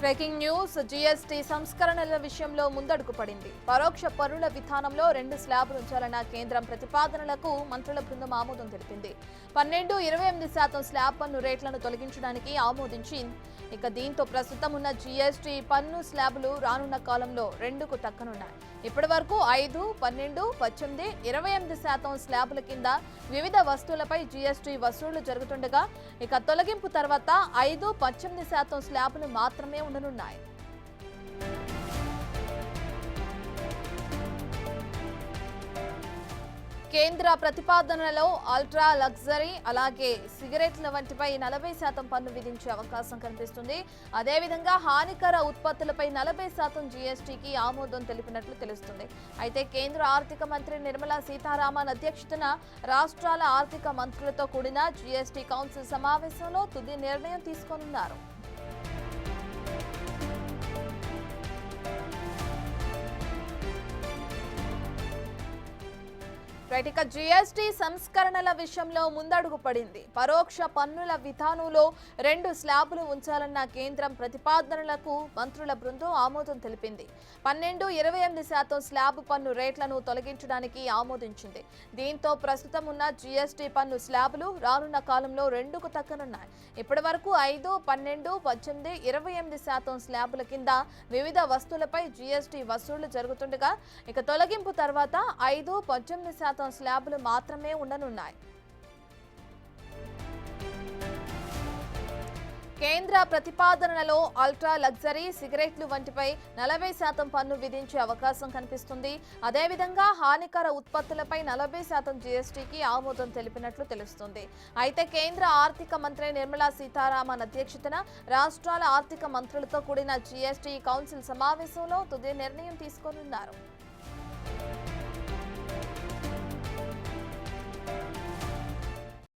Breaking news GST సంస్కరణల విషయంలో ముందడుగు పడింది. పరోక్ష పన్నుల విధానంలో 2 స్లాబులు ఉంచాలన్న కేంద్రం ప్రతిపాదనలకు మంత్రుల బృందం ఆమోదం తెలిపింది. 12-28% స్లాబ్ పన్ను రేట్లను తొలగించడానికి ఆమోదించింది. ఇక దీంతో ప్రస్తుతం ఉన్న జీఎస్టీ పన్ను స్లాబులు రానున్న కాలంలో 2కు తగ్గనున్నాయి. ఇప్పటి వరకు 5, 12, 18, 28% స్లాబుల కింద వివిధ వస్తువులపై జీఎస్టీ వసూళ్లు జరుగుతుండగా ఇక తొలగింపు తర్వాత 5, 18% స్లాబులు మాత్రమే ఉండనున్నాయి. కేంద్ర ప్రతిపాదనలో అల్ట్రా లగ్జరీ అలాగే సిగరెట్ల వంటిపై 40% పన్ను విధించే అవకాశం కనిపిస్తుంది. అదేవిధంగా హానికర ఉత్పత్తులపై 40% జీఎస్టీకి ఆమోదం తెలిపినట్లు తెలుస్తుంది. అయితే కేంద్ర ఆర్థిక మంత్రి నిర్మలా సీతారామన్ అధ్యక్షతన రాష్ట్రాల ఆర్థిక మంత్రులతో కూడిన జీఎస్టీ కౌన్సిల్ సమావేశంలో తుది నిర్ణయం తీసుకోనున్నారు. ఇక జీఎస్టీ సంస్కరణల విషయంలో ముందడుగు పడింది. పరోక్ష పన్నుల విధానంలో 2 స్లాబులు ఉంచాలన్న కేంద్రం ప్రతిపాదనలకు మంత్రుల బృందం ఆమోదం తెలిపింది. 12-28% స్లాబ్ పన్ను రేట్లను తొలగించడానికి ఆమోదించింది. దీంతో ప్రస్తుతం ఉన్న జీఎస్టీ పన్ను స్లాబులు రానున్న కాలంలో 2కు తగ్గనున్నాయి. ఇప్పటి వరకు 5, 12, 18, 28% స్లాబుల కింద వివిధ వస్తువులపై జీఎస్టీ వసూళ్లు జరుగుతుండగా ఇక తొలగింపు తర్వాత 5, 18% స్లాబులు మాత్రమే ఉండనున్నాయి. కేంద్ర ప్రతిపాదనలో అల్ట్రా లగ్జరీ సిగరెట్లు వంటిపై 40% పన్ను విధించే అవకాశం కనిపిస్తుంది. అదేవిధంగా హానికర ఉత్పత్తులపై 40% జీఎస్టీకి ఆమోదం తెలిపినట్లు తెలుస్తుంది. అయితే కేంద్ర ఆర్థిక మంత్రి నిర్మలా సీతారామన్ అధ్యక్షతన రాష్ట్రాల ఆర్థిక మంత్రులతో కూడిన జీఎస్టీ కౌన్సిల్ సమావేశంలో తుది నిర్ణయం తీసుకోనున్నారు.